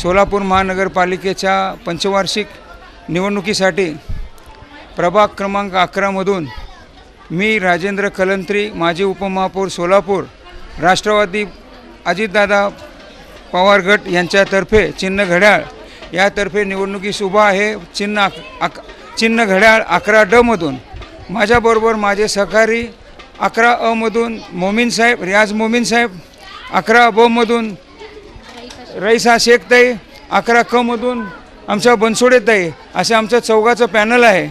सोलापूर महानगरपालिकेच्या पंचवार्षिक निवडणुकीसाठी प्रभाग क्रमांक 11 मधून मी राजेंद्र कलंत्री, माजी उपमहापौर सोलापूर, राष्ट्रवादी अजितदादा पवार गट यांच्यातर्फे चिन्ह घड्याळ यातर्फे निवडणुकीस उभा आहे। चिन्ह घड्याळ 11D मधून माझ्याबरोबर माझे सहकारी 11A मधून मोमीन साहेब, रियाज मोमीन साहेब, 11B मधून रईसा शेखताई, 11K मधून आमच्या बनसोडेताई, असे आमचं चौघाचं पॅनल आहे।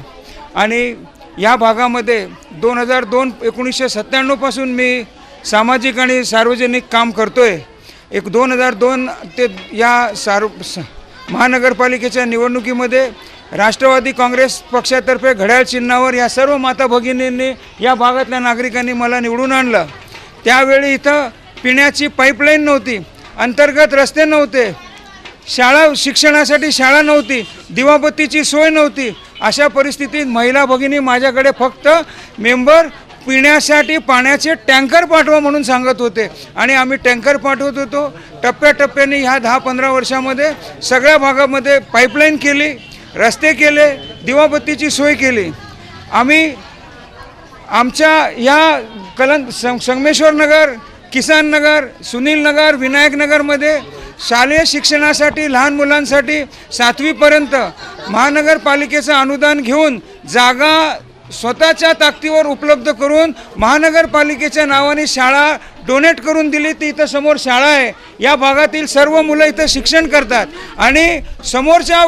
आणि या भागामध्ये 1997 पासून मी सामाजिक आणि सार्वजनिक काम करतोय। 2002 ते या महानगरपालिकेच्या निवडणुकीमध्ये राष्ट्रवादी काँग्रेस पक्षातर्फे घड्याळ चिन्हावर या सर्व माता भगिनींनी, या भागातल्या नागरिकांनी मला निवडून आणलं। त्यावेळी इथं पिण्याची पाईपलाईन नव्हती, अंतर्गत रस्ते नव्हते, शाळा शिक्षणासाठी शाळा नव्हती, दिवाबत्तीची सोय नव्हती। अशा परिस्थितीत महिला भगिनी माझ्याकडे फक्त मेंबर पिण्यासाठी पाण्याचे टँकर पाठवा म्हणून सांगत होते आणि आम्ही टँकर पाठवत होतो। टप्प्याटप्प्याने ह्या 10-15 वर्षामध्ये सगळ्या भागामध्ये पाईपलाईन केली, रस्ते केले, दिवाबत्तीची सोय केली। आम्ही आमच्या या संगमेश्वर नगर, किसान नगर, सुनील नगर, विनायक नगरमध्ये शालेय शिक्षणासाठी लहान मुलांसाठी 7वी पर्यंत महानगरपालिकेचं अनुदान घेऊन जागा स्वतःच्या ताकदीवर उपलब्ध करून महानगरपालिकेच्या नावाने शाळा डोनेट करून दिली। ती इथं समोर शाळा आहे। या भागातील सर्व मुलं इथं शिक्षण करतात आणि समोरच्या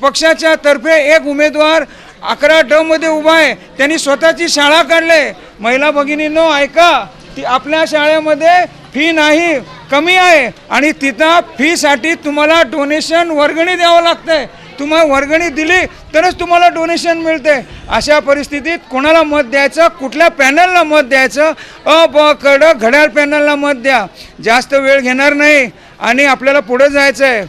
पक्षाच्या तर्फे एक उमेदवार 11D मध्ये उभा आहे, त्यांनी स्वतःची शाळा काढले। महिला भगिनींनो ऐका, ती आपल्या शाळेमध्ये फी नाही, कमी आहे आणि तिथं फीसाठी तुम्हाला डोनेशन वर्गणी द्यावं लागतंय। तुम्हाला वर्गणी दिली तरच तुम्हाला डोनेशन मिळते। अशा परिस्थितीत कोणाला मत द्यायचं, कुठल्या पॅनलला मत द्यायचं? कडं घड्याळ पॅनलला मत द्या। जास्त वेळ घेणार नाही आणि आपल्याला पुढे जायचं आहे।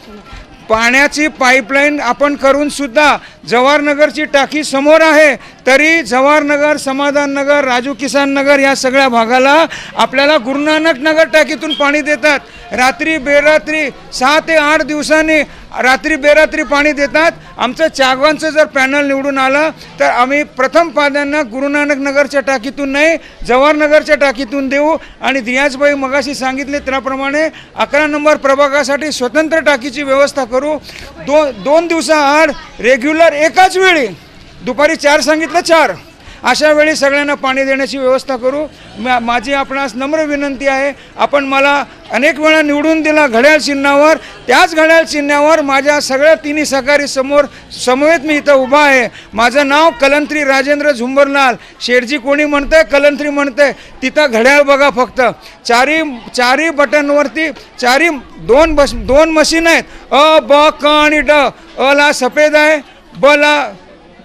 पाण्याची पाईपलाईन आपण करून सुद्धा जवाहरनगरची टाकी समोर आहे, तरी जवाहरनगर, समाधान नगर, राजू किसान नगर या सगळ्या भागाला आपल्याला गुरुनानक नगर टाकीतून पाणी देतात। रात्री बेरात्री 6 ते 8 दिवसांनी रात्री बेरात्री पाणी देतात। आमचं चागवांचं जर पॅनल निवडून आलं तर आम्ही प्रथम प्राधान्य गुरुनानक नगरच्या टाकीतून नाही, जवाहरनगरच्या टाकीतून देऊ। आणि रियाजबाई मगाशी सांगितले त्याप्रमाणे 11 नंबर प्रभागासाठी स्वतंत्र टाकीची व्यवस्था करू। 2 दिवसाआड रेग्युलर एकाच वेळी दुपारी 4 सांगितलं 4 अशा वेळी सगळ्यांना पाणी देण्याची व्यवस्था करू। माझी आपणास नम्र विनंती आहे, आपण मला अनेक वेळा निवडून दिला घड्याळ चिन्हावर, त्याच घड्याळ चिन्हावर माझ्या सगळ्या तिन्ही सहकारी समवेत मी इथं उभा आहे। माझं नाव कलंत्री राजेंद्र झुंबरलाल। शेठजी कोणी म्हणतंय, कलंत्री म्हणतंय, तिथं घड्याळ बघा फक्त। चारी बटनवरती दोन मशीन आहेत, अ, ब, क आणि ड। अ ला सफेद आहे, ब ला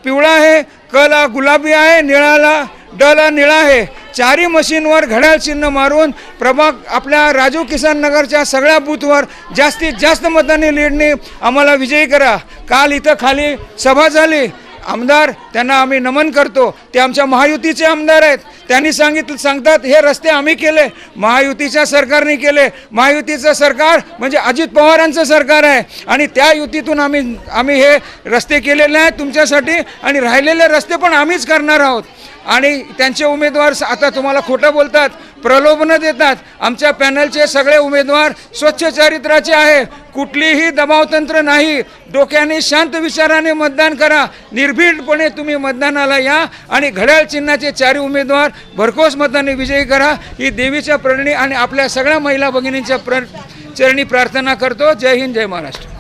पिवळा आहे, क ला गुलाबी आहे, निळाला ड ला निळा आहे। चारी मशीनवर घड्याळ चिन्ह मारून प्रभाग आपल्या राजू किसान नगरच्या सगळ्या बूथवर जास्तीत जास्त मतांनी लीडने आम्हाला विजयी करा। काल इथं खाली सभा झाली, आमदार त्यांना आम्ही नमन करतो, ते आमच्या महायुतीचे आमदार आहेत। त्यांनी सांगतात हे रस्ते आम्ही केले, महायुतीच्या सरकारने केले। महायुतीचं सरकार म्हणजे अजित पवारांचं सरकार आहे आणि त्या युतीतून आम्ही हे रस्ते केलेले आहेत तुमच्यासाठी आणि राहिलेले रस्ते पण आम्हीच करणार आहोत। आणि त्यांचे उमेदवार आता तुम्हाला खोटं बोलतात, प्रलोभनं देतात। आमच्या पॅनलचे सगळे उमेदवार स्वच्छ चरित्राचे आहे, कुठलीही दबावतंत्र नाही। डोक्याने शांत विचाराने मतदान करा, निर्भीडपणे तुम्ही मतदानाला या आणि घड्याळ चिन्हाचे 4 उमेदवार भरघोस मताने विजयी करा। ही देवीच्या प्रेरणी आणि आपल्या सगळ्या महिला भगिनींच्या चरणी प्रार्थना करतो। जय हिंद, जय महाराष्ट्र।